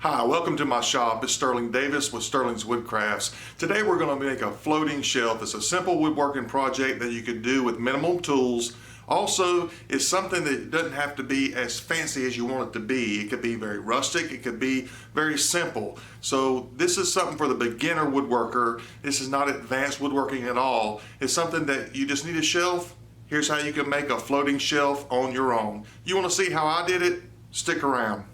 Hi, welcome to my shop. It's Sterling Davis with Sterling's Woodcrafts. Today we're going to make a floating shelf. It's a simple woodworking project that you could do with minimal tools. Also, it's something that doesn't have to be as fancy as you want it to be. It could be very rustic, it could be very simple. So this is something for the beginner woodworker. This is not advanced woodworking at all. It's something that you just need a shelf. Here's how you can make a floating shelf on your own. You want to see how I did it? Stick around.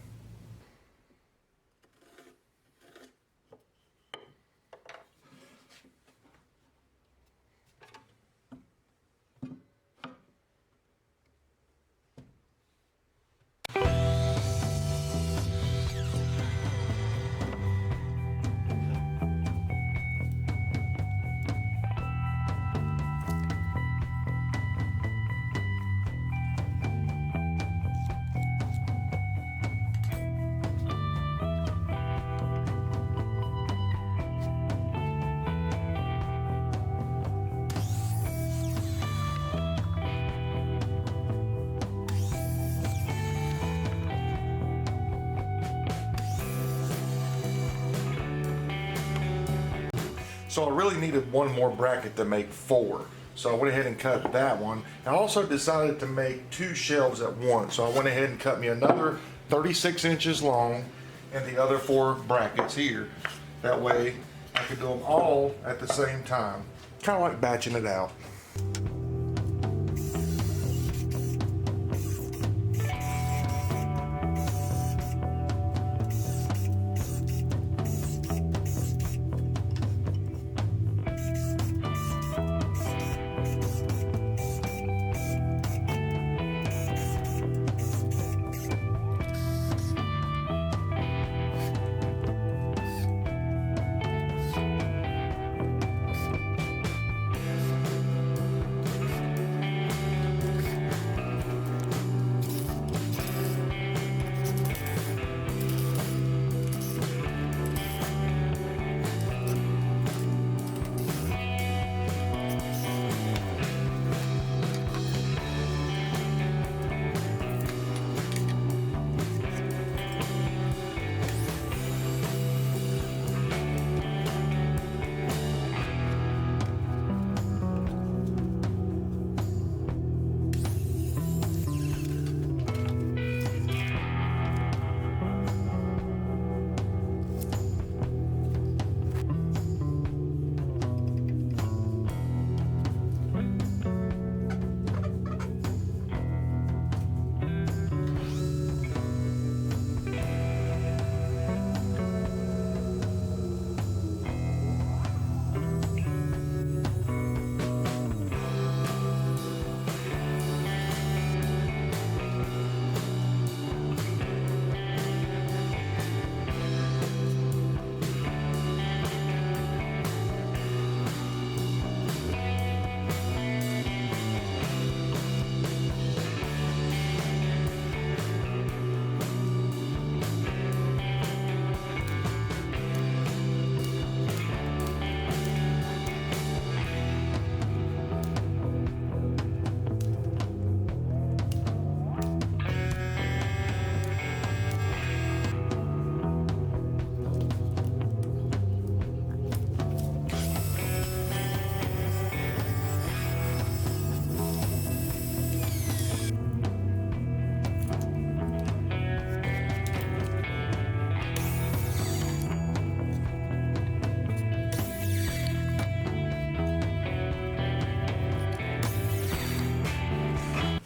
So I really needed one more bracket to make 4. So I went ahead and cut that one. I also decided to make 2 shelves at once. So I went ahead and cut me another 36 inches long and the other 4 brackets here. That way I could do them all at the same time. Kind of like batching it out.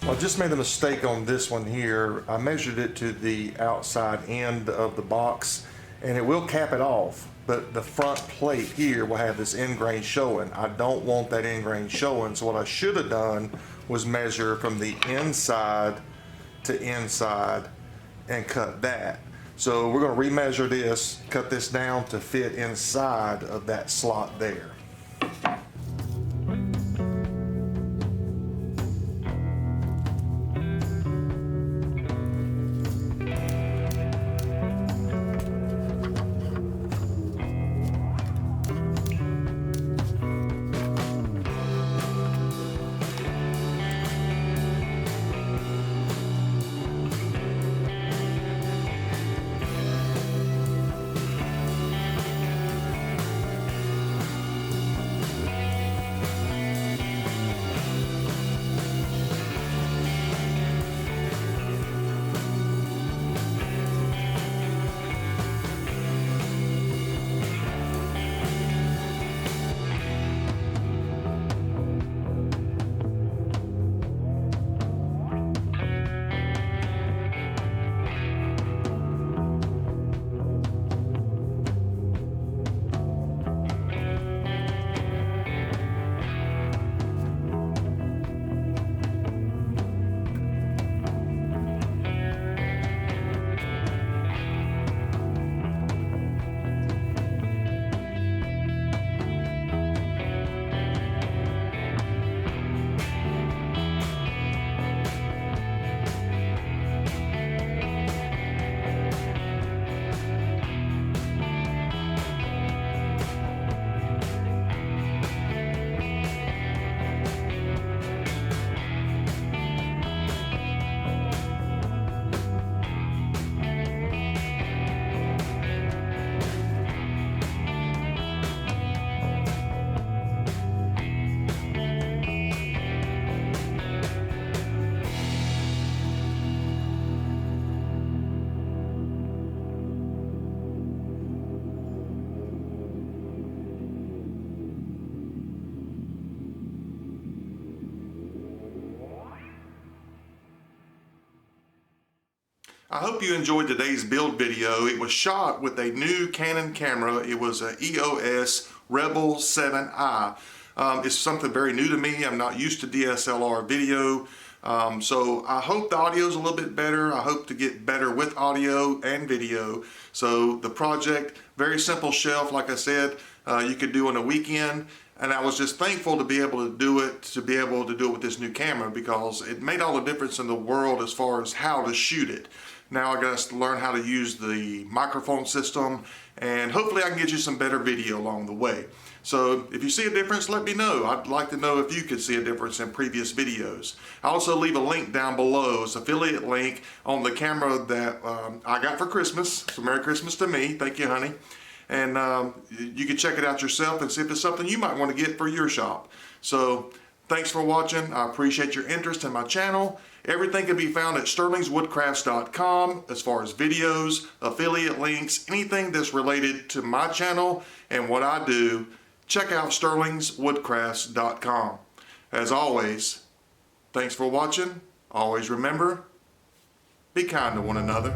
I just made a mistake on this one here. I measured it to the outside end of the box and it will cap it off, but the front plate here will have this end grain showing. I don't want that end grain showing, so what I should have done was measure from the inside to inside and cut that. So we're going to remeasure this, cut this down to fit inside of that slot there. I hope you enjoyed today's build video. It was shot with a new Canon camera. It was a EOS REVO 7i. It's something very new to me. I'm not used to DSLR video. So I hope the audio is a little bit better. I hope to get better with audio and video. So the project, very simple shelf, like I said, you could do on a weekend. And I was just thankful to be able to do it with this new camera, because it made all the difference in the world as far as how to shoot it. Now I got to learn how to use the microphone system, and hopefully I can get you some better video along the way. So if you see a difference, let me know. I'd like to know if you could see a difference in previous videos. I also leave a link down below. It's an affiliate link on the camera that I got for Christmas. So Merry Christmas to me. Thank you, honey. And you can check it out yourself and see if it's something you might want to get for your shop. So thanks for watching. I appreciate your interest in my channel. Everything can be found at sterlingswoodcrafts.com as far as videos, affiliate links, anything that's related to my channel and what I do. Check out sterlingswoodcrafts.com. As always, thanks for watching. Always remember, be kind to one another.